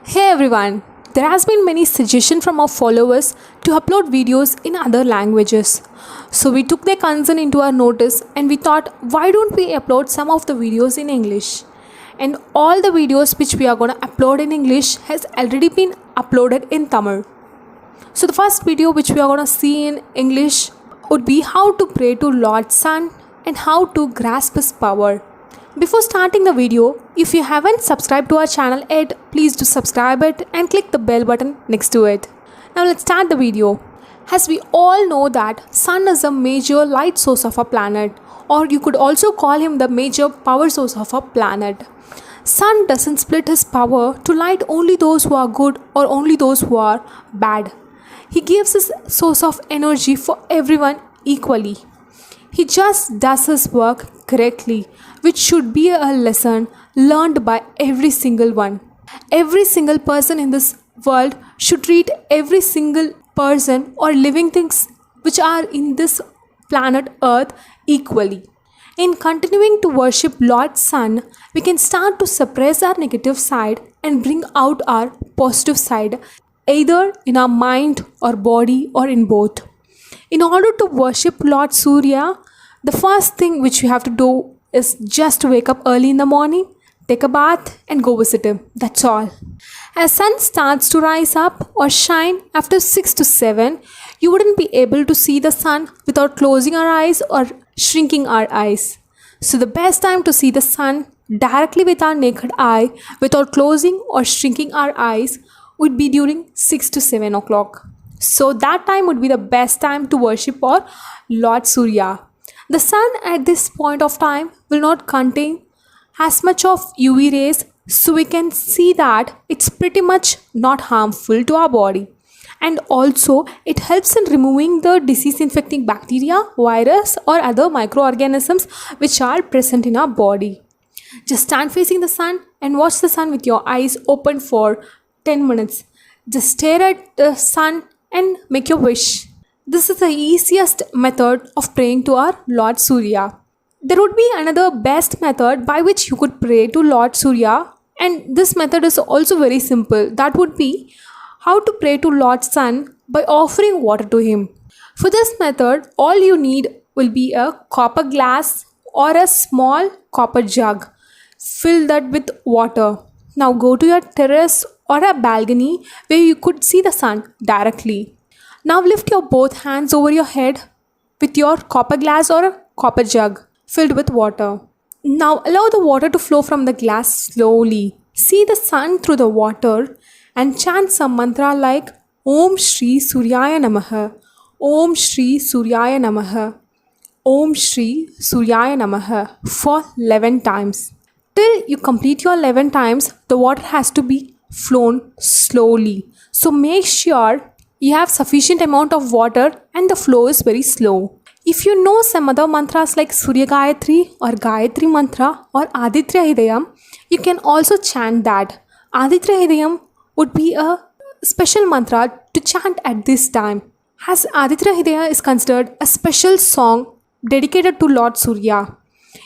Hey everyone, there has been many suggestions from our followers to upload videos in other languages. So we took their concern into our notice and we thought why don't we upload some of the videos in English? And all the videos which we are going to upload in English has already been uploaded in Tamil. So the first video which we are going to see in English would be how to pray to Lord Sun and how to grasp his power. Before starting the video, if you haven't subscribed to our channel yet, please do subscribe it and click the bell button next to it. Now let's start the video. As we all know that Sun is a major light source of our planet, or you could also call him the major power source of our planet. Sun doesn't split his power to light only those who are good or only those who are bad. He gives his source of energy for everyone equally. He just does his work correctly, which should be a lesson learned by every single one. Every single person in this world should treat every single person or living things which are in this planet Earth equally. In continuing to worship Lord Sun, we can start to suppress our negative side and bring out our positive side, either in our mind or body or in both. In order to worship Lord Surya, the first thing which you have to do is just to wake up early in the morning, take a bath and go visit him. That's all. As sun starts to rise up or shine after 6 to 7, you wouldn't be able to see the sun without closing our eyes or shrinking our eyes. So the best time to see the sun directly with our naked eye without closing or shrinking our eyes would be during 6 to 7 o'clock. So that time would be the best time to worship our Lord Surya. The sun at this point of time will not contain as much of UV rays, so we can see that it's pretty much not harmful to our body. And also it helps in removing the disease infecting bacteria, virus or other microorganisms which are present in our body. Just stand facing the sun and watch the sun with your eyes open for 10 minutes. Just stare at the sun and make your wish. This is the easiest method of praying to our Lord Surya. There would be another best method by which you could pray to Lord Surya, and this method is also very simple. That would be how to pray to Lord Sun by offering water to him. For this method, all you need will be a copper glass or a small copper jug. Fill that with water. Now go to your terrace or a balcony where you could see the sun directly. Now lift your both hands over your head with your copper glass or a copper jug filled with water. Now allow the water to flow from the glass slowly. See the sun through the water and chant some mantra like Om Shri Suryaya Namaha, Om Shri Suryaya Namaha, Om Shri Suryaya Namaha for 11 times. Till you complete your 11 times, the water has to be flown slowly. So make sure you have sufficient amount of water and the flow is very slow. If you know some other mantras like Surya Gayatri or Gayatri Mantra or Aditya Hidayam, you can also chant that. Aditya Hidayam would be a special mantra to chant at this time, as Aditya Hidayam is considered a special song dedicated to Lord Surya.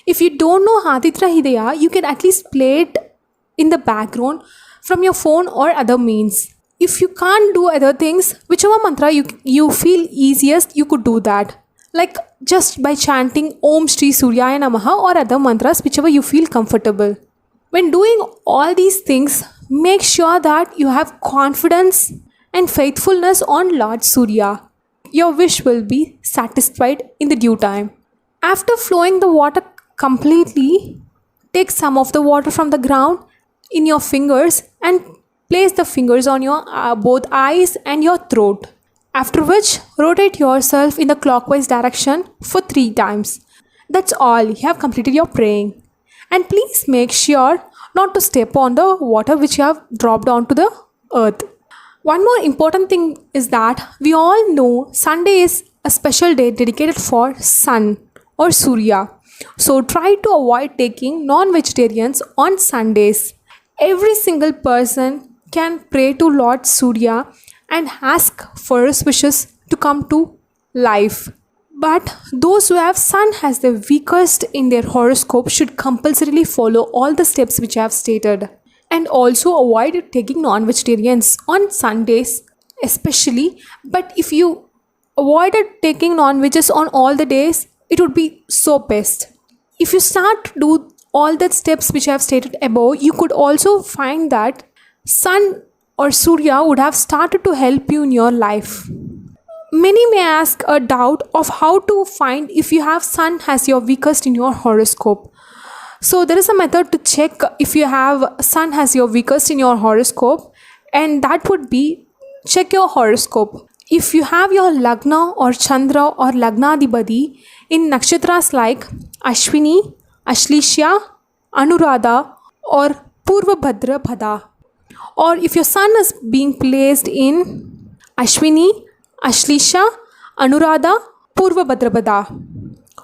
If you don't know Aditya Hidayam, you can at least play it in the background from your phone or other means. If you can't do other things, whichever mantra you feel easiest, you could do that. Like just by chanting Om Shri Suryaya Namaha or other mantras, whichever you feel comfortable. When doing all these things, make sure that you have confidence and faithfulness on Lord Surya. Your wish will be satisfied in the due time. After flowing the water completely, take some of the water from the ground in your fingers and place the fingers on your both eyes and your throat. After which, rotate yourself in the clockwise direction for 3 times. That's all, you have completed your praying. And please make sure not to step on the water which you have dropped onto the earth. One more important thing is that we all know Sunday is a special day dedicated for Sun or Surya. So try to avoid taking non-vegetarians on Sundays. Every single person can pray to Lord Surya and ask for his wishes to come to life. But those who have Sun as the weakest in their horoscope should compulsorily follow all the steps which I have stated. and also avoid taking non-vegetarians on Sundays especially. But if you avoided taking non-veggies on all the days, it would be so best. If you start to do all the steps which I have stated above, you could also find that sun or Surya would have started to help you in your life. Many may ask a doubt of how to find if you have sun as your weakest in your horoscope. So there is a method to check if you have sun as your weakest in your horoscope, and that would be check your horoscope. If you have your Lagna or Chandra or Lagnadibadi in nakshatras like Ashwini, Ashlishya, Anuradha or Purvabhadra Bhada, or if your sun is being placed in Ashwini, Ashlisha, Anuradha, Purvabhadrapada,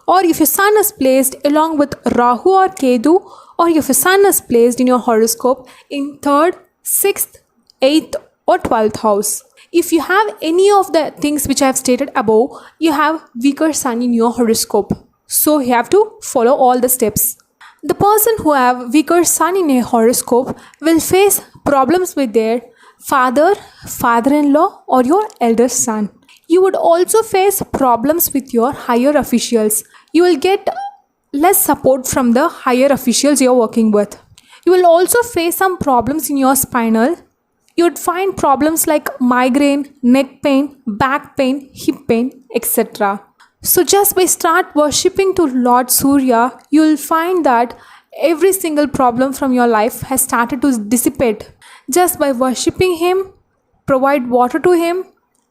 or if your sun is placed along with Rahu or Ketu, or if your sun is placed in your horoscope in 3rd, 6th, 8th or 12th house. If you have any of the things which I have stated above, you have weaker sun in your horoscope. So you have to follow all the steps. The person who have weaker sun in a horoscope will face problems with their father, father-in-law or your elder son. You would also face problems with your higher officials. You will get less support from the higher officials you are working with. You will also face some problems in your spinal. You would find problems like migraine, neck pain, back pain, hip pain, etc. So just by start worshipping to Lord Surya, you will find that every single problem from your life has started to dissipate. Just by worshipping him, provide water to him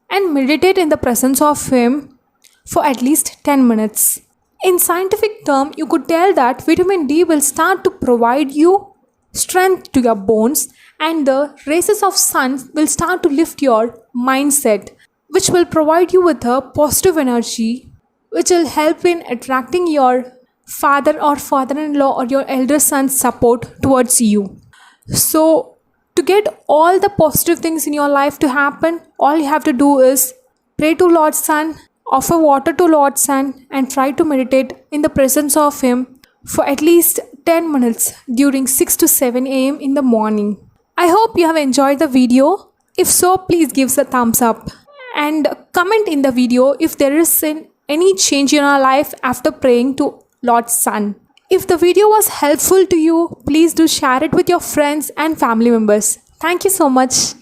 and meditate in the presence of him for at least 10 minutes. In scientific term, you could tell that vitamin D will start to provide you strength to your bones, and the rays of sun will start to lift your mindset, which will provide you with a positive energy, which will help in attracting your father or father-in-law or your elder son's support towards you. So to get all the positive things in your life to happen, all you have to do is pray to Lord Sun, offer water to Lord Sun, and try to meditate in the presence of him for at least 10 minutes during 6 to 7 a.m. in the morning. I hope you have enjoyed the video. If so, please give us a thumbs up and comment in the video if there is any change in our life after praying to Lord Sun. If the video was helpful to you, please do share it with your friends and family members. Thank you so much.